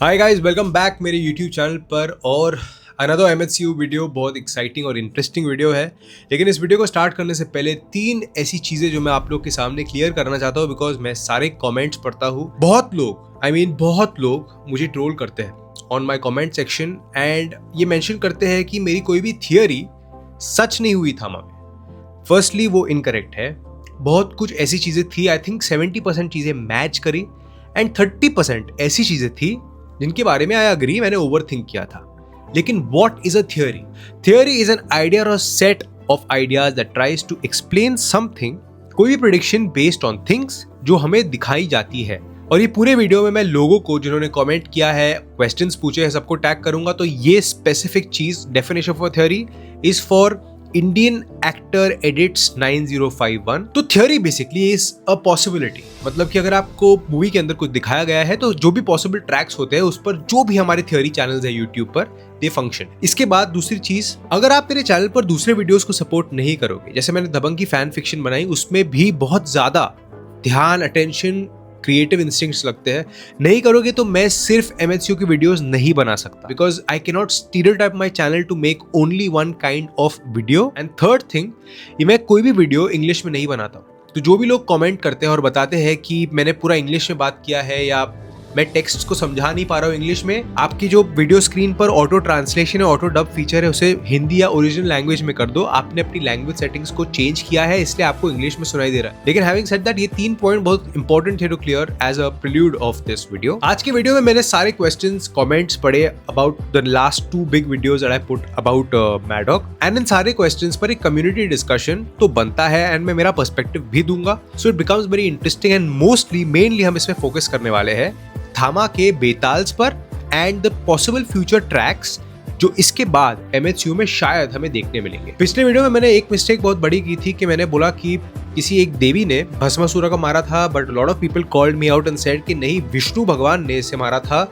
Hi guys, welcome back मेरे YouTube channel पर और अनदर एमएचसीयू वीडियो। बहुत एक्साइटिंग और इंटरेस्टिंग वीडियो है, लेकिन इस वीडियो को स्टार्ट करने से पहले 3 ऐसी चीज़ें जो मैं आप लोग के सामने क्लियर करना चाहता हूँ, बिकॉज मैं सारे कमेंट्स पढ़ता हूँ। बहुत लोग मुझे ट्रोल करते हैं on my comment section and ये मेंशन करते हैं कि मेरी कोई भी थियरी सच नहीं हुई थामा में। फर्स्टली वो इनकरेक्ट है। बहुत कुछ ऐसी चीज़ें थी, आई थिंक 70% चीज़ें मैच करी एंड 30% ऐसी चीज़ें थी जिनके बारे में आई अग्री, मैंने ओवर थिंक किया था। लेकिन what is a theory? Theory is an idea और set of ideas that tries to explain something, कोई भी प्रेडिक्शन बेस्ड ऑन थिंग्स जो हमें दिखाई जाती है। और ये पूरे वीडियो में मैं लोगों को जिन्होंने कमेंट किया है, क्वेश्चंस पूछे हैं, सबको टैग करूंगा। तो ये स्पेसिफिक चीज, definition of theory is for Indian actor edits 9051। तो theory basically is a possibility, मतलब कि अगर आपको मूवी के अंदर कुछ दिखाया गया है तो जो भी पॉसिबल ट्रैक्स होते हैं उस पर जो भी हमारे थियरी चैनल्स है यूट्यूब पर, दे फंक्शन। इसके बाद दूसरी चीज, अगर आप मेरे चैनल पर दूसरे वीडियोस को सपोर्ट नहीं करोगे, जैसे मैंने दबंग की फैन फिक्शन बनाई, उसमें भी बहुत ज्यादा ध्यान, अटेंशन, क्रिएटिव इंस्टिंक्ट्स लगते हैं, नहीं करोगे तो मैं सिर्फ एमएचसीयू की वीडियोस नहीं बना सकता, because I can not stereotype my channel to make only one kind of video. And third thing, ये मैं कोई भी वीडियो इंग्लिश में नहीं बनाता। तो जो भी लोग कमेंट करते हैं और बताते हैं कि मैंने पूरा इंग्लिश में बात किया है या मैं टेक्स्ट को समझा नहीं पा रहा हूँ इंग्लिश में, आपकी जो वीडियो स्क्रीन पर ऑटो ट्रांसलेशन है, ऑटो डब फीचर है, उसे हिंदी या ओरिजिनल लैंग्वेज में कर दो। आपने अपनी लैंग्वेज सेटिंग्स को चेंज किया है, इसलिए आपको इंग्लिश में सुनाई दे रहा है। लेकिन हैविंग सेड दैट, ये 3 पॉइंट बहुत इंपॉर्टेंट है to clear as a prelude of this video. आज की वीडियो में मैंने सारे क्वेश्चंस, कमेंट्स पढ़े about the last 2 big videos that I put about Maddock, and इन सारे क्वेश्चंस पर एक कम्युनिटी डिस्कशन तो बनता है एंड मैं मेरा पर्सपेक्टिव भी दूंगा। So it becomes very interesting and mostly mainly हम इसमें फोकस करने वाले हैं थामा के बेताल्स पर and the possible future tracks जो इसके बाद एमएचसीयू में शायद हमें देखने मिलेंगे। पिछले वीडियो में मैंने एक मिस्टेक बहुत बड़ी की थी कि मैंने बोला कि किसी एक देवी ने भस्मासुर को मारा था, but lot of people called me out and said कि नहीं, विष्णु भगवान ने इसे मारा था।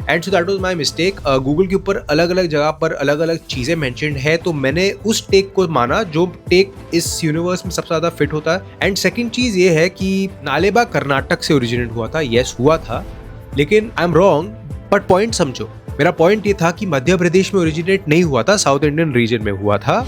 And so that was my mistake. Google के ऊपर अलग अलग जगह पर अलग अलग चीजें मेंशन्ड है, तो मैंने उस टेक को माना जो टेक इस यूनिवर्स में सबसे ज्यादा फिट होता है। एंड सेकंड चीज ये है कि नालेबा कर्नाटक से ओरिजिनेट हुआ था। यस, हुआ था, लेकिन I am wrong. But point समझो, मेरा पॉइंट ये था कि मध्य प्रदेश में ओरिजिनेट नहीं हुआ था, साउथ इंडियन रीजन में हुआ था।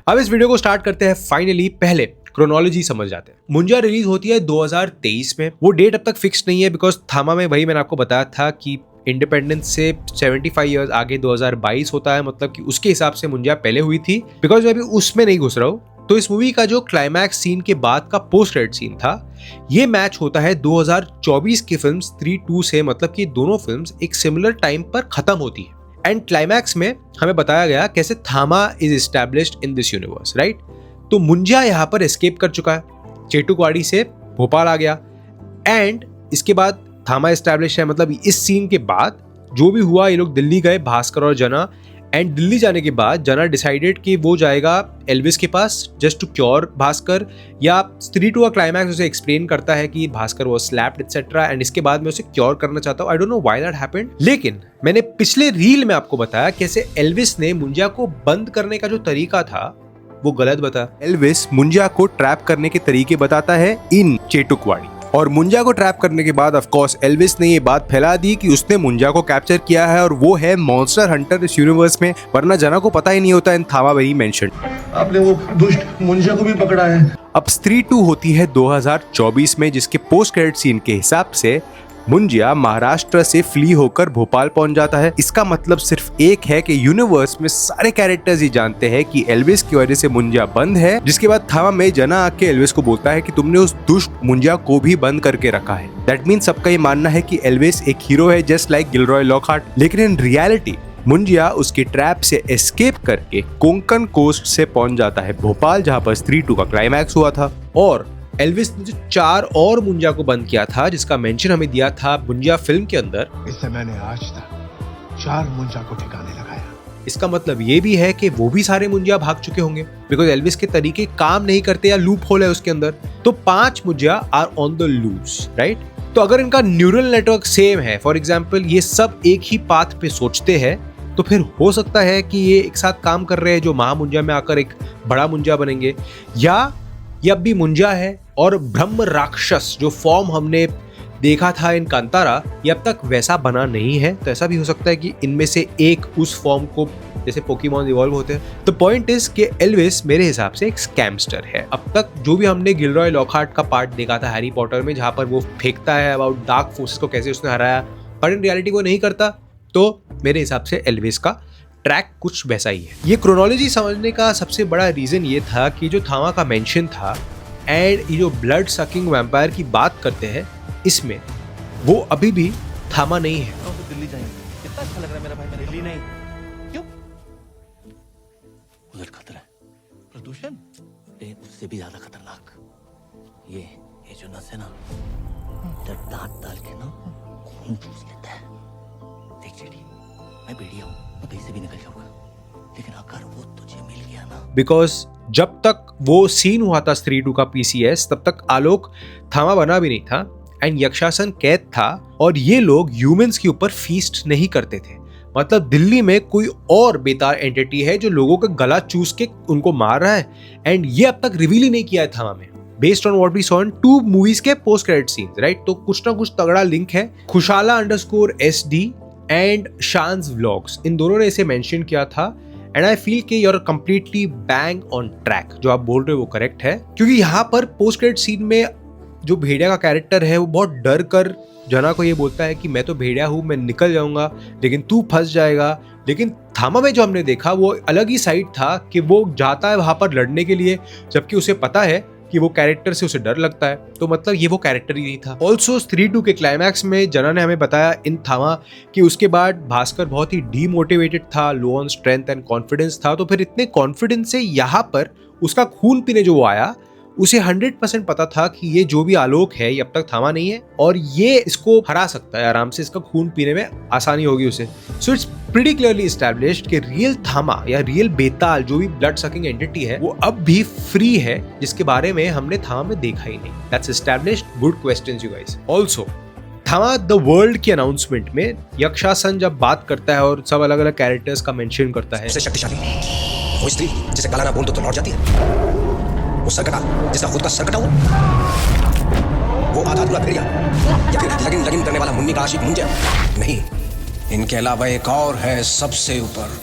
अब इस वीडियो को स्टार्ट करते हैं। फाइनली पहले क्रोनोलॉजी समझ जाते हैं। मुंजा रिलीज होती है 2023 में। वो डेट अब तक फिक्स नहीं है, बिकॉज थामा में वही मैंने आपको बताया था कि इंडिपेंडेंस से 75 ईयर्स आगे 2022 होता है, मतलब कि उसके हिसाब से मुंजा पहले हुई थी। बिकॉज मैं अभी उसमें नहीं घुस रहा हूँ। तो इस मूवी का जो क्लाइमैक्स सीन के बाद का पोस्ट क्रेडिट सीन था, ये मैच होता है 2024 की फिल्म 3-2 से, मतलब कि दोनों फिल्म्स एक सिमिलर टाइम पर खत्म होती है। एंड क्लाइमैक्स में हमें बताया गया कैसे थामा is established in this universe, right? तो मुंजा यहाँ पर एस्केप कर चुका है, चेटुकवाड़ी से भोपाल आ गया एंड इसके बाद थामा एस्टैब्लिश है। मतलब इस सीन के बाद जो भी हुआ, ये लोग दिल्ली गए, भास्कर और जना। एंड दिल्ली जाने के बाद जना डिसाइडेड कि वो जाएगा एल्विस के पास जस्ट टू क्योर भास्कर, या 3-2 का क्लाइमैक्स उसे एक्सप्लेन करता है कि Bhaskar was slapped etcetera, and इसके बाद मैं उसे क्योर करना चाहता हूँ। आई don't know why that happened, लेकिन मैंने पिछले रील में आपको बताया कैसे एल्विस ने मुंजा को बंद करने का जो तरीका था वो गलत बता। एल्विस मुंजा को ट्रैप करने के तरीके बताता है इन चेटुकवाड़ी, और मुंजा को ट्रैप करने के बाद ऑफ कोर्स एल्विस ने ये बात फैला दी कि उसने मुंजा को कैप्चर किया है और वो है मॉन्स्टर हंटर इस यूनिवर्स में, वरना जना को पता ही नहीं होता। इन थामा वही मेंशन, आपने वो दुष्ट मुंजा को भी पकड़ा है। अब स्त्री 2 होती है 2024 में, जिसके पोस्ट क्रेडिट सीन के हिसाब से मुंजिया महाराष्ट्र से फ्ली होकर भोपाल पहुंच जाता है। इसका मतलब सिर्फ एक है कि यूनिवर्स में सारे कैरेक्टर्स ही जानते हैं कि एल्विस की वजह से मुंजिया बंद है। जिसके बाद थामा में जना आके एल्विस को बोलता है कि तुमने उस दुष्ट मुंजिया को भी बंद करके रखा है। दैट मीन्स सबका ये मानना है कि एल्विस एक हीरो है, जस्ट लाइक गिलरॉय लॉकहार्ट। लेकिन इन रियलिटी मुंजिया उसके ट्रैप से एस्केप करके कोंकण कोस्ट से पहुंच जाता है भोपाल, जहां पर स्त्री 2 का क्लाइमैक्स हुआ था। और एल्विस ने जो 4 और मुंजा को बंद किया था, जिसका मेंशन हमें दिया था मुंजा फिल्म के अंदर, इससे मैंने आज तक 4 मुंजा को ठिकाने लगाया। इसका मतलब ये भी है कि वो भी सारे मुंजा भाग चुके होंगे, बिकॉज एल्विस के तरीके काम नहीं करते या लूप होल है उसके अंदर। तो 5 Munjya are on the loose, right? तो अगर इनका न्यूरल नेटवर्क सेम है, फॉर एग्जाम्पल ये सब एक ही पाथ पे सोचते हैं, तो फिर हो सकता है कि ये एक साथ काम कर रहे हैं जो महामुंजा में आकर एक बड़ा मुंजा बनेंगे, या ये अब भी मुंजा है और ब्रह्म राक्षस जो फॉर्म हमने देखा था इन कांतारा, ये अब तक वैसा बना नहीं है। तो ऐसा भी हो सकता है कि इनमें से एक उस फॉर्म को, जैसे पोकेमॉन इवॉल्व होते हैं। द पॉइंट इज कि एल्विस मेरे हिसाब से एक स्कैमस्टर है। अब तक जो भी हमने गिलरॉय लॉकहार्ट का पार्ट देखा था हैरी पॉटर में, जहां पर वो फेंकता है अबाउट डार्क फोर्सेस को कैसे उसने हराया, पर इन रियलिटी वो नहीं करता, तो मेरे हिसाब से एल्विस का ट्रैक कुछ वैसा ही है। ये क्रोनोलॉजी समझने का सबसे बड़ा रीजन ये था कि जो थामा का मेंशन था एंड ये जो ब्लड सकिंग वैम्पायर की बात करते हैं, इसमें वो अभी भी थामा नहीं है। तो दिल्ली जाएंगे, कितना अच्छा लग रहा है मेरा भाई। मैं दिल्ली नहीं, क्यों? उधर खतरा है, प्रदूषण, उससे भी ज्यादा खतरनाक ये जो नस है ना, जब दांत डाल के ना खून चूस लेता है। देख जेडी, मैं भेड़िया हूँ, मैं कहीं से भी निकल जाऊंगा, लेकिन अगर वो तुझे मिल गया ना, बिकॉज जब तक वो सीन हुआ था स्त्री 2 का PCS, तब तक आलोक थामा बना भी नहीं था एंड यक्षासन कैद था, और ये लोग ह्यूमंस के ऊपर फीस्ट नहीं करते थे। मतलब दिल्ली में कोई और बेतार एंटिटी है जो लोगों का गला चूस के उनको मार रहा है, एंड ये अब तक रिवील ही नहीं किया है थामा में, based on what we saw in 2 movies के पोस्ट क्रेडिट सीन्स, राइट? तो कुछ ना कुछ तगड़ा लिंक है। खुशाला_SD एंड शान्स व्लॉग्स, इन दोनों ने इसे मेंशन किया था, एंड आई फील कि you are completely bang on track. जो आप बोल रहे हो वो करेक्ट है, क्योंकि यहाँ पर पोस्ट क्रेडिट सीन में जो भेड़िया का कैरेक्टर है वो बहुत डर कर जना को ये बोलता है कि मैं तो भेड़िया हूँ, मैं निकल जाऊंगा लेकिन तू फंस जाएगा। लेकिन थामा में जो हमने देखा वो अलग ही साइड था कि वो जाता है वहां पर लड़ने के लिए, जबकि उसे पता है कि वो कैरेक्टर से उसे डर लगता है। तो मतलब ये वो कैरेक्टर ही नहीं था। ऑल्सो स्त्री 2 के क्लाइमैक्स में जना ने हमें बताया इन थामा कि उसके बाद भास्कर बहुत ही डीमोटिवेटेड था, लो ऑन स्ट्रेंथ एंड कॉन्फिडेंस था। तो फिर इतने कॉन्फिडेंस से यहाँ पर उसका खून पीने जो वो आया, उसे 100% पता था कि ये जो भी आलोक है ये अब तक थामा नहीं है और ये इसको हरा सकता है आराम से, इसका खून पीने में आसानी होगी उसे। So it's pretty clearly established कि रियल थामा या रियल बेताल जो भी ब्लड सकिंग एंटिटी है वो अब भी फ्री है, जिसके बारे में हमने थामा में देखा ही नहीं। That's established. Good questions you guys. Also थामा द वर्ल्ड की अनाउंसमेंट में यक्षासन जब बात करता है और सब अलग अलग कैरेक्टर्स का मेंशन करता है, शक्तिशाली वो स्त्री जिसे काला ना बोल तो लौट जाती है, वो सरकटा जिसका खुद का सरकटा हो, वो आधा अधूरा भेड़िया, या फिर लगन लगन करने वाला मुन्नी का आशिक मुंजा। नहीं, इनके अलावा एक और है सबसे ऊपर,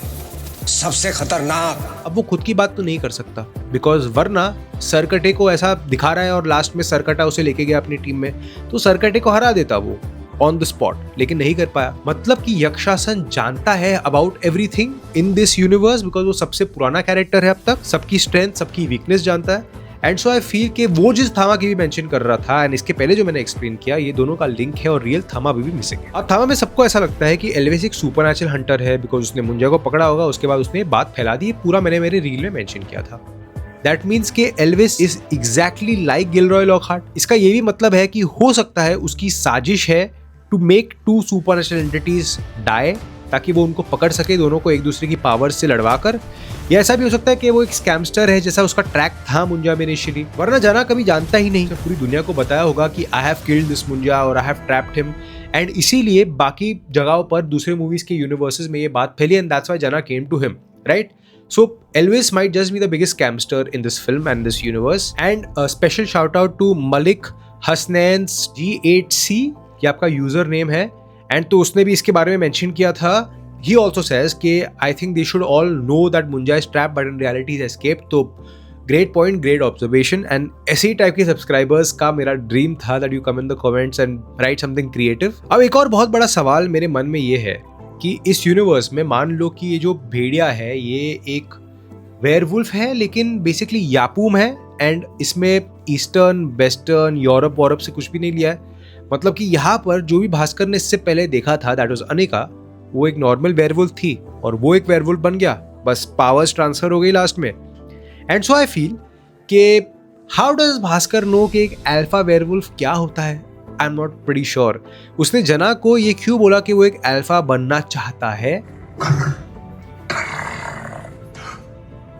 सबसे खतरनाक। अब वो खुद की बात तो नहीं कर सकता, बिकॉज वरना सरकटे को ऐसा दिखा रहा है और लास्ट में सरकटा उसे लेके गया अपनी टीम में, तो सरकटे को हरा देता वो ऑन द स्पॉट, लेकिन नहीं कर पाया। मतलब कि यक्षासन जानता है about everything in this universe, because वो सबसे पुराना कैरेक्टर है अब तक, सबकी स्ट्रेंथ सबकी वीकनेस जानता है। एंड सो आई फील कि वो जिस थामा की भी मेंशन कर रहा था एंड इसके पहले जो मैंने एक्सप्लेन किया, ये दोनों का लिंक है और रियल थामा भी मिसिंग है। अब थामा में सबको ऐसा लगता है कि एल्विस एक सुपरनैचुरल हंटर है, बिकॉज उसने मुंजा को पकड़ा होगा, उसके बाद उसने बात फैला दी। पूरा मैंने मेरे रील में मेंशन किया था। दैट मीन्स कि Elvis is exactly like Gilroy Lockhart. इसका ये भी मतलब है कि हो सकता है उसकी साजिश है to make 2 supernatural entities die, ताकि वो उनको पकड़ सके, दोनों को एक दूसरे की पावर से लड़वा कर। या ऐसा भी हो सकता है कि वो एक स्कैमस्टर है, जैसा उसका ट्रैक था मुंजा में इनिशियली, वरना जाना कभी जानता ही नहीं। पूरी दुनिया को बताया होगा कि आई हैव किल्ड दिस मुंजा और I have trapped him, and इसीलिए बाकी जगहों पर दूसरे मूवीज के यूनिवर्सेस में ये बात फैली, and that's why Jana came to him, right? So Elvis might just be the biggest scamster in this film and this universe. And a special shout out to Malik Hasnain's G8C, ये आपका user name है, and तो उसने भी इसके बारे में mention किया था। He also says कि I think they should all know that Munja is trapped but in reality he's escaped. तो great point, great observation, and ऐसे ही टाइप के सब्सक्राइबर्स का मेरा ड्रीम था that you come in the comments and write something creative. अब एक और बहुत बड़ा सवाल मेरे मन में ये है कि इस यूनिवर्स में मान लो कि ये जो भेड़िया है ये एक वेयरवुल्फ है, लेकिन बेसिकली यापूम है, एंड इसमें ईस्टर्न, वेस्टर्न, यूरोप वॉरप से कुछ भी नहीं लिया है। मतलब कि यहाँ पर जो भी भास्कर ने इससे पहले देखा था, दैट वाज अनिका, वो एक नॉर्मल वेयरवुल्फ थी और वो एक वेयरवुल्फ बन गया, बस पावर्स ट्रांसफर हो गई लास्ट में। एंड सो आई फील कि हाउ डज भास्कर नो कि एक अल्फा वेयरवुल्फ क्या होता है? I am not pretty sure. उसने जना को ये क्यों बोला कि वो एक अल्फा बनना चाहता है?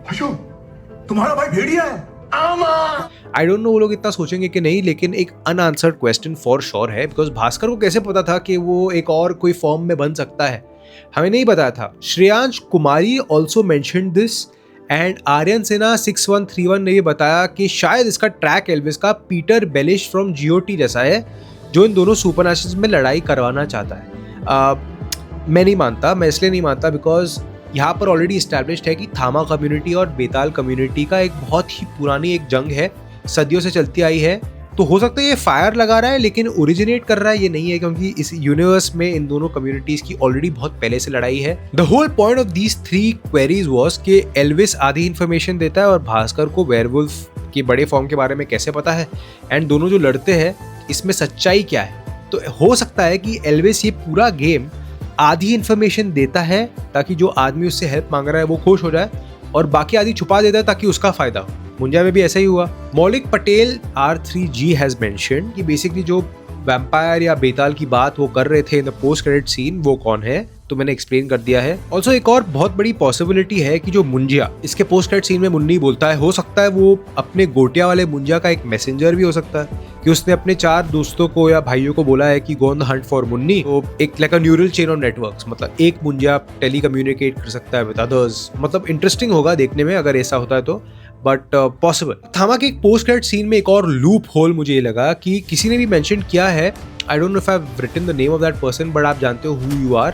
अशोक, तुम्हारा भाई भेड़िया है। आई डोंट नो वो लोग इतना सोचेंगे कि नहीं, लेकिन एक अनआंसर्ड क्वेश्चन फॉर श्योर है, बिकॉज भास्कर को कैसे पता था कि वो एक और कोई फॉर्म में बन सकता है? हमें नहीं बताया था। Shreyansh Kumari also mentioned this and Aryan Sinha 6131 ने ये बताया कि शायद इसका ट्रैक एल्विस का पीटर बेलिश फ्रॉम GOT जैसा है, जो इन दोनों सुपरनैचुरल्स में लड़ाई करवाना चाहता है। मैं नहीं मानता। मैं इसलिए नहीं मानता बिकॉज यहाँ पर ऑलरेडी इस्टेब्लिश्ड है कि थामा कम्युनिटी और बेताल कम्युनिटी का एक बहुत ही पुरानी एक जंग है, सदियों से चलती आई है। तो हो सकता है ये फायर लगा रहा है, लेकिन ओरिजिनेट कर रहा है ये नहीं है, क्योंकि इस यूनिवर्स में इन दोनों कम्युनिटीज की ऑलरेडी बहुत पहले से लड़ाई है। The whole point of these 3 queries was कि एल्विस आधी इन्फॉर्मेशन देता है और भास्कर को वेयरवुल्फ के बड़े फॉर्म के बारे में कैसे पता है, एंड दोनों जो लड़ते हैं इसमें सच्चाई क्या है। तो हो सकता है कि एल्विस ये पूरा गेम आधी इन्फॉर्मेशन देता है ताकि जो आदमी उससे हेल्प मांग रहा है वो खुश हो जाए, और बाकी आधी छुपा देता है ताकि उसका फायदा हो। मुंजा में भी ऐसा ही हुआ। Maulik Patel R3G has mentioned कि बेसिकली जो वैम्पायर या बेताल की बात वो कर रहे थे in the post credit scene, वो कौन है, तो मैंने एक्सप्लेन कर दिया है। ऑल्सो एक और बहुत बड़ी पॉसिबिलिटी है कि जो मुंजिया इसके पोस्ट क्रेडिट सीन में मुन्नी बोलता है, हो सकता है वो अपने गोटिया वाले मुंजिया का एक मैसेंजर भी हो सकता है, कि उसने अपने 4 दोस्तों को या भाइयों को बोला है कि go on the Hunt for Munni. तो एक like a neural chain of networks, मतलब एक मुंजिया टेली कम्युनिकेट कर सकता है विद अदर्स। मतलब इंटरेस्टिंग होगा देखने में अगर ऐसा होता है तो, बट पॉसिबल। थामा के एक पोस्ट क्रेडिट सीन में एक और लूप होल मुझे ये लगा कि किसी ने भी मेंशन किया है, I don't know if I have written the name of that person, but आप जानते हो हु यू आर।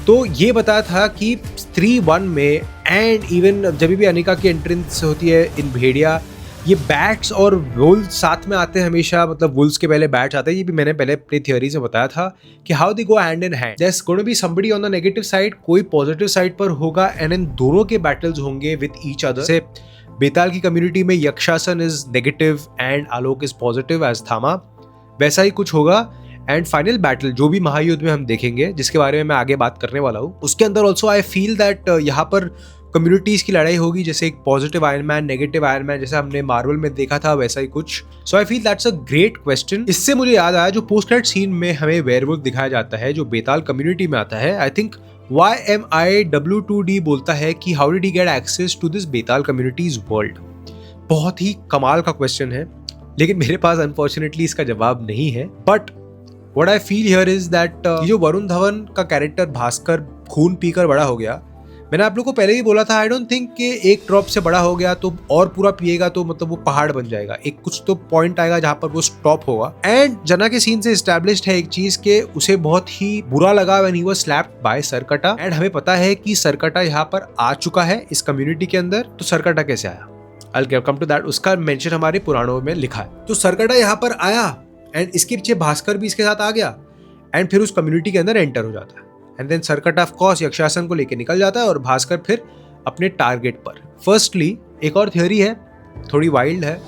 तो ये बताया था कि 3-1 में एंड इवन जब भी अनिका की एंट्रेंस होती है इन भेड़िया, ये बैट्स और वुल्स साथ में आते हैं हमेशा, मतलब वुल्स के पहले बैट्स आते हैं। ये भी मैंने पहले अपनी थ्योरी से बताया था कि how they go hand in hand. There is going to be somebody on the negative side, कोई पॉजिटिव साइड पर होगा, एंड इन दोनों के बैटल्स होंगे विद ईच अदर। से बेताल की कम्युनिटी में Yakshasan is negative and Alok is positive as Thama, वैसा ही कुछ होगा। एंड फाइनल बैटल जो भी महायुद्ध में हम देखेंगे, जिसके बारे में मैं आगे बात करने वाला हूँ, उसके अंदर ऑल्सो आई फील दैट यहाँ पर कम्युनिटीज की लड़ाई होगी, जैसे एक positive Iron Man, negative Iron Man, जैसे हमने मार्वल में देखा था वैसा ही कुछ। So I feel that's a great question. इससे मुझे याद आया जो पोस्ट क्रेडिट सीन में हमें वेयरवुल्फ दिखाया जाता है जो बेताल कम्युनिटी में आता है, आई थिंक YMIW2D बोलता है कि how did he get access to this Betaal communities world. बहुत ही कमाल का क्वेश्चन है, लेकिन मेरे पास अनफॉर्चुनेटली इसका जवाब नहीं है। But what I feel here is that जो वरुण धवन का कैरेक्टर भास्कर खून पीकर बड़ा हो गया, मैंने आप लोग को पहले ही बोला था, आई डोंट थिंक कि एक ड्रॉप से बड़ा हो गया तो और पूरा पिएगा तो मतलब वो पहाड़ बन जाएगा। एक कुछ तो पॉइंट आएगा जहां पर वो स्टॉप होगा। एंड जना के सीन से एस्टैब्लिश्ड है एक चीज के उसे बहुत ही बुरा लगा when he was slapped by Sarkata, and हमें पता है कि सरकटा यहाँ पर आ चुका है इस कम्युनिटी के अंदर। तो सरकटा कैसे आया, आई कम टू दैट, उसका मेंशन हमारे पुराणों में लिखा है। तो सरकटा यहाँ पर आया एंड इसके पीछे भास्कर भी इसके साथ आ गया एंड फिर उस कम्युनिटी के अंदर एंटर हो जाता है। And then Sarkata of course Yakshasan को लेके निकल जाता है और भास्कर फिर अपने टारगेट पर। फर्स्टली एक और थ्योरी है, थोड़ी वाइल्ड है,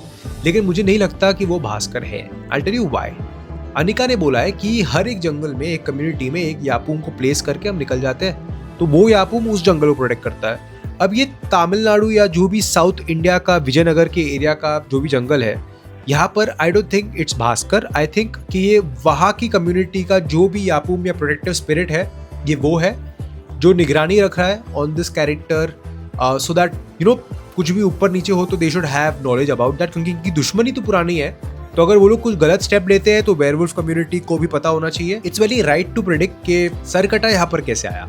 लेकिन मुझे नहीं लगता कि वो भास्कर है। I tell you why. Anika ने बोला है कि हर एक जंगल में, एक कम्युनिटी में एक यापूम को प्लेस करके हम निकल जाते हैं, तो वो यापूम उस जंगल को प्रोटेक्ट करता है। अब ये तमिलनाडु या जो भी साउथ इंडिया का विजयनगर के एरिया का जो भी जंगल है, यहाँ पर I don't think it's Bhaskar. I think कि ये वहाँ की कम्युनिटी का जो भी यापूम या प्रोटेक्टिव स्पिरिट है, ये वो है जो निगरानी रख रहा है on this character, so that you know कुछ भी ऊपर नीचे हो तो they should have knowledge about that, क्योंकि इनकी दुश्मनी तो पुरानी है। तो अगर वो लोग कुछ गलत स्टेप लेते हैं तो वेयरवुल्फ कम्युनिटी को भी पता होना चाहिए। It's very right to predict कि सरकटा यहाँ पर कैसे आया।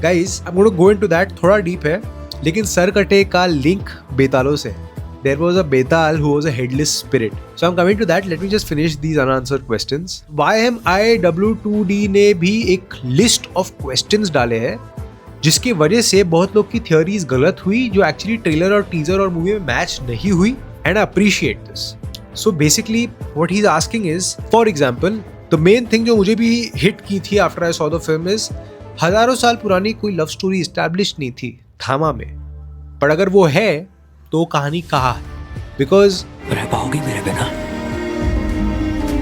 Guys I am going to go into that, थोड़ा डीप है, लेकिन सरकटे का लिंक बेतालों से। There was a Betal who was a headless spirit. So I'm coming to that. Let me just finish these unanswered questions. YMIW2D ने भी एक list of questions डाले हैं जिसकी वजह से बहुत लोग की थियोरीज गलत हुई, जो एक्चुअली ट्रेलर और टीजर और मूवी में मैच नहीं हुई, and I appreciate this. So basically what he is asking is, for example the main thing जो मुझे भी हिट की थी after I saw the film is, हजारों साल पुरानी कोई लव स्टोरी एस्टैब्लिश नहीं थी थामा में, पर अगर वो है तो कहानी कहाँ है? बिकॉज रह पाओगे मेरे बिना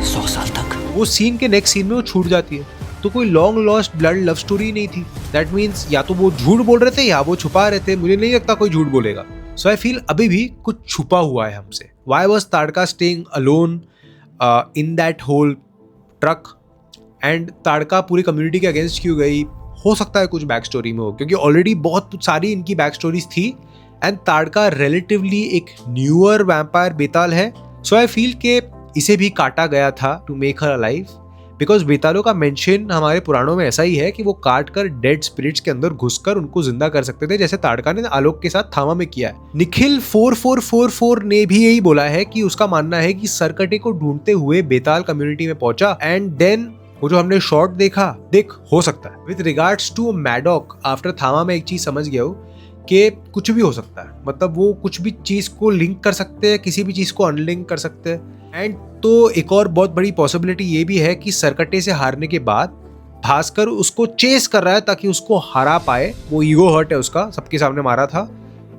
100 साल तक? वो सीन के नेक्स्ट सीन में वो छूट जाती है, तो कोई long lost blood love story नहीं थी। दैट मीन्स या तो वो झूठ बोल रहे थे या वो छुपा रहे थे। मुझे नहीं लगता कोई झूठ बोलेगा। सो आई फील अभी भी कुछ छुपा हुआ है हमसे। Why was Tadaka staying alone in that whole truck? And Tadaka पूरी कम्युनिटी के अगेंस्ट क्यों गई? हो सकता है कुछ बैक स्टोरी में हो, क्योंकि ऑलरेडी बहुत सारी इनकी बैक स्टोरीज थी एंड ताड़का रिलेटिवली एक न्यूअर वैम्पायर बेताल है. सो आई फील के इसे भी काटा गया था to make her alive, because बेतालों का मेंशन हमारे पुराणों में ऐसा ही है कि वो काट कर डेड स्पिरिट्स के अंदर घुसकर उनको जिंदा कर सकते थे, जैसे ताड़का ने आलोक के साथ थामा में किया है. निखिल 4444 ने भी यही बोला है कि उसका मानना है कि सरकटे को ढूंढते हुए बेताल कम्युनिटी में पहुंचा एंड देन वो जो हमने शॉट देखा, देख हो सकता है. With regards to Maddock after Thama में एक चीज समझ गया हूँ कि कुछ भी हो सकता है. मतलब वो कुछ भी चीज को लिंक कर सकते हैं, किसी भी चीज को अनलिंक कर सकते हैं. एंड तो एक और बहुत बड़ी पॉसिबिलिटी ये भी है कि सरकटे से हारने के बाद भास्कर उसको चेस कर रहा है ताकि उसको हरा पाए. वो ईगो हर्ट है उसका, सबके सामने मारा था,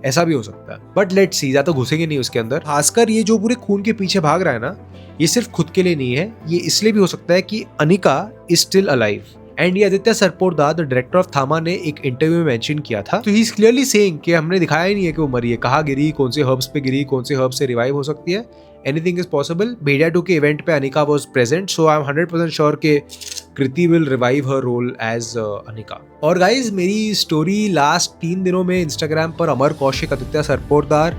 ऐसा भी हो सकता है. बट लेट्स सी, ज्यादा घुसेंगे नहीं उसके अंदर. भास्कर ये जो पूरे खून के पीछे भाग रहा है ना, ये सिर्फ खुद के लिए नहीं है, ये इसलिए भी हो सकता है कि Anika is still alive. And ये आदित्य सरपोरदार, द डायरेक्टर ऑफ थामा, ने एक इंटरव्यू में मेंशन किया था. तो ही इज क्लियरली सेइंग कि हमने दिखाया ही नहीं है कि वो मरी है, कहाँ गिरी, कौन से हर्ब्स पे गिरी, कौन से हर्ब्स से रिवाइव हो सकती है. Anything is possible. भेड़िया 2 के इवेंट पे Anika was present, so I am 100% sure के Kriti will revive her role as Anika. और गाइज, मेरी स्टोरी लास्ट 3 दिनों में इंस्टाग्राम पर अमर कौशिक, आदित्य सरपोरदार,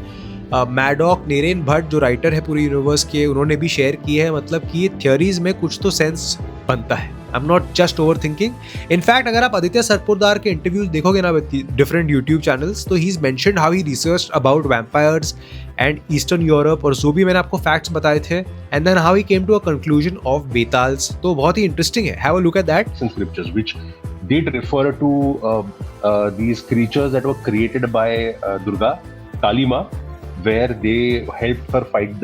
मैडॉक, नेरेन भट्ट जो राइटर है पूरी यूनिवर्स के, उन्होंने भी शेयर की है. मतलब कि ये थियोरीज में कुछ तो सेंस बनता है. I am not just over thinking. In fact अगर आप आदित्य सरपोरदार के इंटरव्यूज देखोगे ना विद डिफरेंट यूट्यूब चैनल्स, तो he is mentioned how he researched about vampires and eastern Europe, और जो भी मैंने आपको फैक्ट्स बताए थे, and then how he came to a conclusion of Betaals. तो बहुत ही इंटरेस्टिंग है. Have a look at that. Scriptures which did refer to these creatures that were created by Durga, Kali Ma, where they helped her fight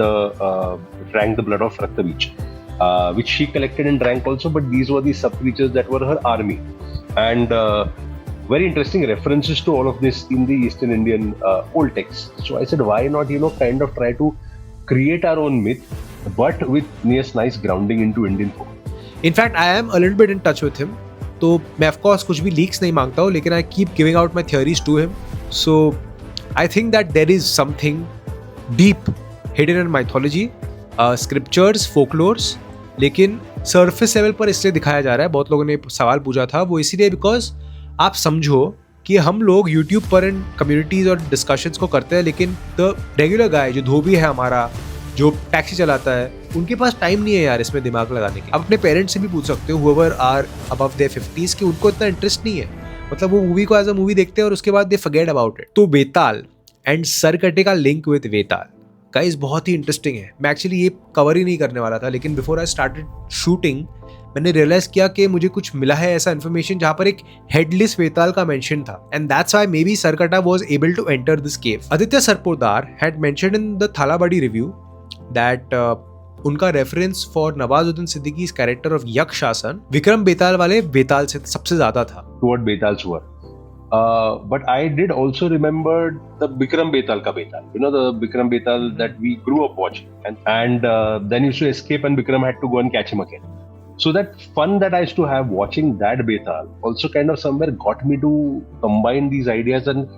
drank the blood of Raktabij, which she collected and drank also, but these were the sub creatures that were her army. And very interesting references to all of this in the Eastern Indian old texts. So I said, why not, kind of try to create our own myth, but with nice grounding into Indian folk. In fact I am a little bit in touch with him. तो मैं of course कुछ भी leaks नहीं मांगता हूँ, लेकिन I keep giving out my theories to him. So I think that there is something deep hidden in mythology, scriptures, folklores, लेकिन surface level पर इसलिए दिखाया जा रहा है. बहुत लोगों ने सवाल पूछा था, वो इसीलिए बिकॉज आप समझो कि हम लोग यूट्यूब पर इन कम्युनिटीज और डिस्कशंस को करते हैं, लेकिन द रेगुलर गाय जो धोबी है हमारा, जो टैक्सी चलाता है, उनके पास टाइम नहीं है यार इसमें दिमाग लगाने की. आप अपने पेरेंट्स से भी पूछ सकते हो, whoever are above their 50s, कि उनको इतना इंटरेस्ट नहीं है. मतलब वो मूवी को एज अ मूवी देखते हैं और उसके बाद दे फॉरगेट अबाउट इट. तो बेताल एंड सरकटे का लिंक विद वेताल गाइस बहुत ही इंटरेस्टिंग है. मैं एक्चुअली ये कवर ही नहीं करने वाला था, लेकिन बिफोर आई स्टार्टेड शूटिंग मैंने रियलाइज किया कि मुझे कुछ मिला है ऐसा इन्फॉर्मेशन जहां पर एक हेडलेस वेताल का मेंशन था, and that's why may be Sarkata was able to enter this cave. Aditya Sarpotdar had mentioned in the थालाबाड़ी रिव्यू दैट उनका reference for Nawazuddin Siddiqui character of Yakshasan Vikram बेताल वाले बेताल से सबसे ज्यादा था. What Betals were. But I did also remember the Bikram Betal ka Betal. The Bikram Betal that we grew up watching. And then used to escape and Bikram had to go and catch him again. So that fun that I used to have watching that Betal also kind of somewhere got me to combine these ideas, and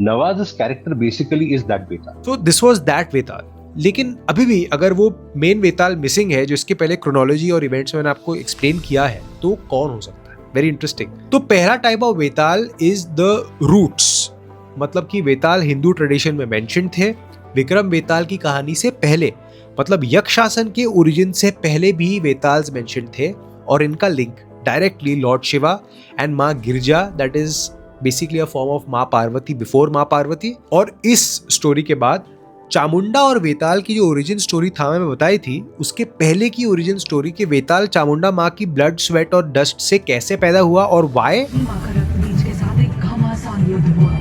Nawaz's character basically is that Betal. So this was that Betal. लेकिन अभी भी अगर वो main वेताल missing है, जो इसके पहले chronology और इवेंट्स मैंने आपको एक्सप्लेन किया है, तो कौन हो सकता है? Very interesting. तो पहला type of Vetaal is the roots. मतलब कि वेताल हिंदू ट्रेडिशन में मेंशन थे विक्रम बेताल की कहानी से पहले. मतलब यक्ष शासन के ओरिजिन से पहले भी वेताल्स मेंशन थे, और इनका link directly Lord Shiva and माँ Girja, that is basically a form of माँ पार्वती बिफोर माँ पार्वती. और इस स्टोरी के बाद चामुंडा और वेताल की जो ओरिजिन स्टोरी थामे में बताई थी, उसके पहले की ओरिजिन स्टोरी के वेताल चामुंडा माँ की ब्लड, स्वेट और डस्ट से कैसे पैदा हुआ और वाई. रक्तबीज के साथ एक घमासान युद्ध हुआ,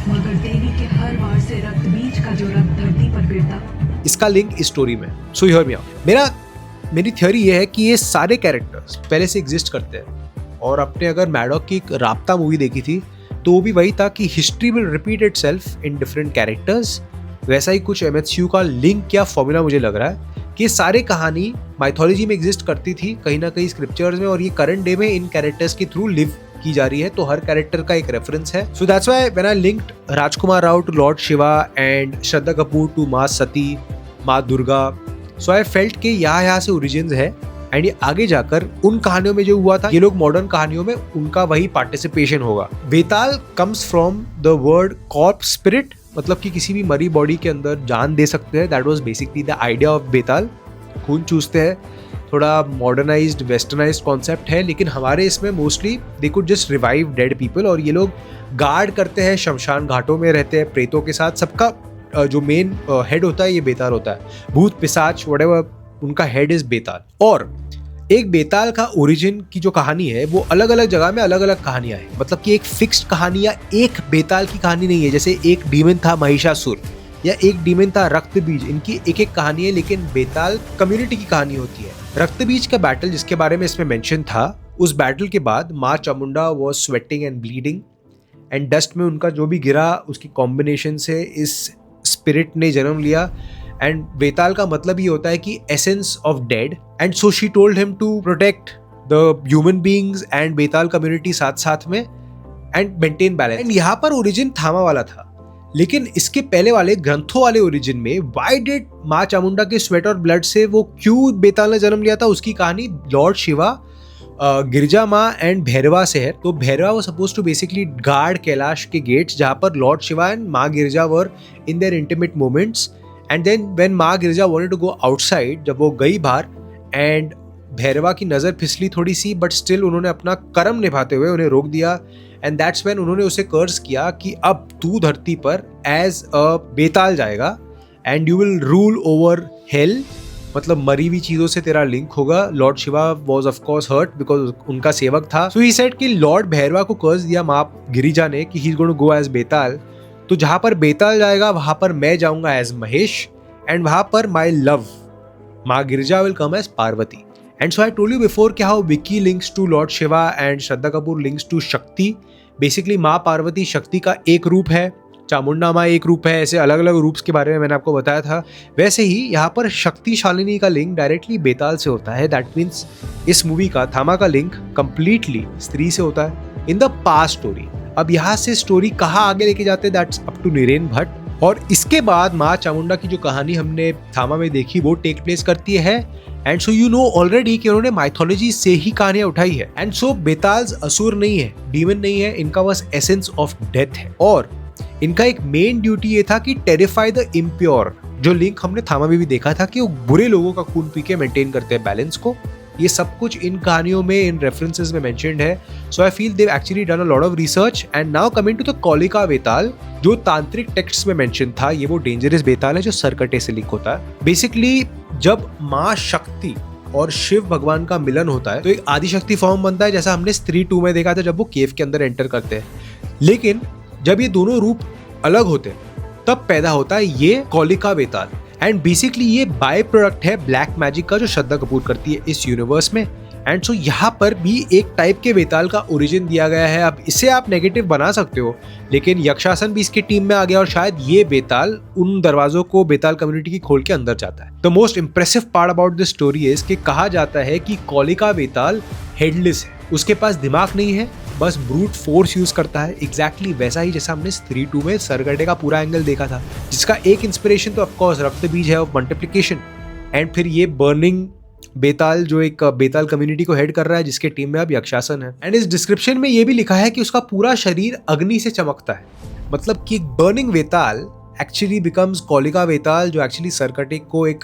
मगर देवी के हर वार से रक्तबीज का जो रक्त धरती पर गिरता, इसका लिंक इस स्टोरी में. So hear me out. मेरी थ्योरी ये है कि ये सारे कैरेक्टर्स पहले से एग्जिस्ट करते हैं, और अपने अगर मैडॉक की एक राब्ता मूवी देखी थी तो वो भी वही था कि history will repeat itself in different characters. वैसा ही कुछ एमएचयू का लिंक या फॉर्मूला मुझे लग रहा है कि सारे कहानी माइथोलॉजी में एग्जिस्ट करती थी कहीं ना कहीं स्क्रिप्चर्स में, और ये करंट डे में इन कैरेक्टर्स के थ्रू लिव की जा रही है. तो हर कैरेक्टर का एक रेफरेंस है. So that's why when I linked Rajkummar Rao to Lord Shiva and Shraddha Kapoor to माँ सती, माँ दुर्गा. सो आई फेल्ट कि यहाँ से ओरिजिन्स है एंड ये आगे जाकर उन कहानियों में जो हुआ था ये लोग मॉडर्न कहानियों में उनका वही पार्टिसिपेशन होगा. Betaal comes from the word corpse spirit, मतलब कि किसी भी मरी बॉडी के अंदर जान दे सकते हैं. That was basically the idea of Betaal. खून चूसते हैं, थोड़ा मॉडर्नाइज्ड वेस्टर्नाइज्ड कॉन्सेप्ट है, लेकिन हमारे इसमें mostly they could just revive dead people. और ये लोग गार्ड करते हैं, शमशान घाटों में रहते हैं प्रेतों के साथ. सबका जो मेन हेड होता है ये बेताल होता है. भूत पिशाच व्हाटएवर, उनका हेड इज बेताल. और एक बेताल का ओरिजिन की जो कहानी है वो अलग अलग जगह में अलग अलग कहानियां हैं. मतलब कि एक फिक्स्ड कहानी या एक बेताल की कहानी नहीं है. जैसे एक डीमन था महिषासुर या एक डीमन था रक्तबीज, इनकी एक एक कहानी है, लेकिन बेताल कम्युनिटी की कहानी होती है. रक्तबीज का बैटल जिसके बारे में इसमें मेंशन था, उस बैटल के बाद माँ Chamunda was sweating and bleeding and dust में उनका जो भी गिरा उसकी कॉम्बिनेशन से इस स्पिरिट ने जन्म लिया. एंड बेताल का मतलब ये होता है कि essence of dead. And so she told him to protect the human beings and Betaal community साथ साथ में एंड मेंटेन बैलेंस. एंड यहाँ पर ओरिजिन थामा वाला था, लेकिन इसके पहले वाले ग्रंथों वाले ओरिजिन में व्हाई डिड माँ चामुंडा के स्वेट और ब्लड से वो क्यों बेताल ने जन्म लिया था, उसकी कहानी लॉर्ड शिवा, गिरजा माँ एंड भैरवा से है. तो भैरवा वो suppose to basically guard Kailash के गेट्स, जहाँ पर लॉर्ड शिवा एंड माँ Girja were in their intimate moments. And then when माँ Girja wanted to go outside, जब वो गई बाहर एंड भैरवा की नज़र फिसली थोड़ी सी, बट स्टिल उन्होंने अपना कर्म निभाते हुए उन्हें रोक दिया. एंड दैट्स व्हेन उन्होंने उसे कर्ज किया कि अब तू धरती पर एज अ बेताल जाएगा and you will rule over hell, मतलब मरी हुई चीज़ों से तेरा लिंक होगा. Lord Shiva was of course hurt because उनका सेवक था. सो ही सेड कि लॉर्ड भैरवा को कर्ज दिया माँ गिरिजा ने कि he is going to go as Betaal. तो जहाँ पर बेताल जाएगा वहाँ पर मैं जाऊँगा एज महेश एंड वहाँ पर माई लव माँ Girija will come as Parvati. And so I told you before कि हाउ Vicky links to Lord Shiva and Shraddha Kapoor links to Shakti. Basically माँ पार्वती शक्ति का एक रूप है, चामुंडा माँ एक रूप है. ऐसे अलग अलग रूप्स के बारे में मैंने आपको बताया था. वैसे ही यहाँ पर शक्तिशालिनी का लिंक डायरेक्टली बेताल से होता है. दैट मीन्स इस मूवी का थामा का लिंक कंप्लीटली स्त्री से होता है इन द पास्ट स्टोरी. अब यहाँ से स्टोरी कहाँ आगे लेके जाते हैं that's up to Niren Bhatt. और इसके बाद माँ चामुंडा की जो कहानी हमने थामा में देखी वो टेक प्लेस करती है. And so you know already कि उन्होंने माइथोलॉजी से ही कहानियां उठाई है. एंड सो बेताल्स असुर नहीं है, डीमन नहीं है, इनका बस एसेंस ऑफ डेथ है. और इनका एक मेन ड्यूटी ये था कि टेरिफाई द इम्प्योर, जो लिंक हमने थामा में भी देखा था कि वो बुरे लोगों का खून पी के मेंटेन करते हैं बैलेंस को. ये सब कुछ इन कहानियों में, इन रेफरेंसेस में मेंशन्ड है. So I feel they've actually done a lot of research. And now coming to the Kalika Betaal, जो तांत्रिक टेक्स्ट में मेंशन था, ये वो डेंजरस बेताल है जो सरकटे से लिंक होता है. बेसिकली जब माँ शक्ति और शिव भगवान का मिलन होता है तो एक आदिशक्ति फॉर्म बनता है, जैसा हमने स्त्री 2 में देखा था जब वो केव के अंदर एंटर करते हैं. लेकिन जब ये दोनों रूप अलग होते हैं तब पैदा होता है ये कॉलिका बेताल. एंड बेसिकली ये बाय प्रोडक्ट है ब्लैक मैजिक का जो श्रद्धा कपूर करती है इस यूनिवर्स में. एंड सो यहाँ पर भी एक टाइप के बेताल का ओरिजिन दिया गया है. अब इसे आप नेगेटिव बना सकते हो, लेकिन यक्षासन भी इसकी टीम में आ गया और शायद ये बेताल उन दरवाजों को बेताल कम्युनिटी की खोल के अंदर जाता है. The most impressive part about this story is कि कहा जाता है कि कॉलिका बेताल हेडलेस है, उसके पास दिमाग नहीं है, बस ब्रूट फोर्स यूज करता है. एग्जैक्टली वैसा ही जैसा हमने स्त्री 2 में सरगटे का पूरा एंगल देखा था, जिसका एक इंस्पिरेशन तो ऑफकोर्स रक्तबीज है ऑफ मल्टीप्लिकेशन. एंड फिर ये बर्निंग बेताल जो एक बेताल कम्युनिटी को हेड कर रहा है, जिसके टीम में अब यक्षासन है. एंड इस डिस्क्रिप्शन में ये भी लिखा है कि उसका पूरा शरीर अग्नि से चमकता है. मतलब कि एक burning Betaal actually becomes Kalika Betaal, जो एक्चुअली सरकटे को एक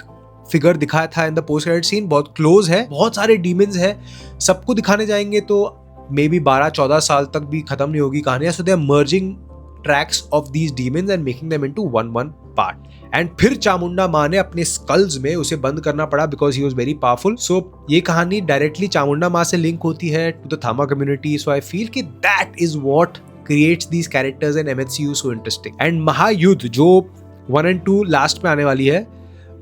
फिगर दिखाया था in the post credit scene. बहुत क्लोज है, बहुत सारे डीमंस है, सबको दिखाने जाएंगे तो मे बी 12-14 साल तक भी खत्म नहीं होगी कहानियां. So they are merging tracks of these demons and making them into one part. And फिर चामुंडा माँ ने अपने स्कल्स में उसे बंद करना पड़ा because he was very powerful. So ये कहानी डायरेक्टली चामुंडा माँ से लिंक होती है to the Thama community. So I feel कि that is what creates these characters in MHCU so interesting. And महायुद्ध जो 1 and 2 लास्ट में आने वाली है,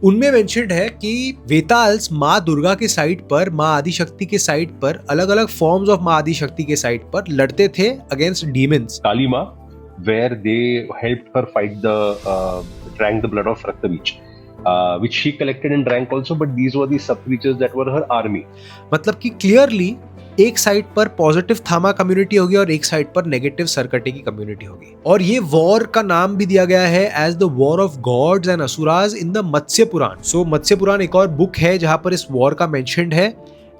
उनमें मेंशन्ड है कि वेताल्स माँ दुर्गा के साइड पर, माँ आदिशक्ति के साइड पर, अलग अलग फॉर्म्स ऑफ माँ आदिशक्ति के साइड पर लड़ते थे against demons. Kali Ma, where they helped her fight drank the blood of Raktabij, which she collected and drank also, but these were the sub creatures that were her army. मतलब कि clearly एक side पर positive थामा community होगी और एक side पर negative Sarkate की कम्युनिटी होगी। और ये वॉर का नाम भी दिया गया है as the war of gods and asuras in the Matsya Purana. सो मत्स्य पुराण एक और बुक है जहां पर इस वॉर का मेंशन्ड है।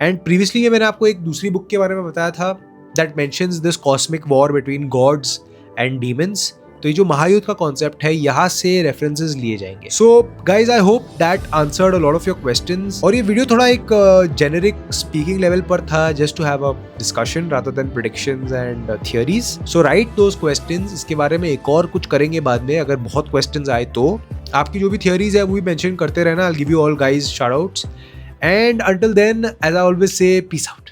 एंड प्रीवियसली ये मैंने आपको एक दूसरी बुक के बारे में बताया था that mentions this cosmic war between gods and demons. तो ये जो महायुद्ध का कॉन्सेप्ट है यहाँ से रेफरेंसेस लिए जाएंगे। So guys I hope that answered a lot of your questions. और ये वीडियो थोड़ा एक जेनेरिक स्पीकिंग लेवल पर था, just to have a discussion rather than predictions and theories. So write those questions. इसके बारे में एक और कुछ करेंगे बाद में अगर बहुत क्वेश्चंस आए तो। आपकी जो भी थियरीज है वो भी मेंशन करते रहना। I will give you all guys shout outs and until then as I always say peace out.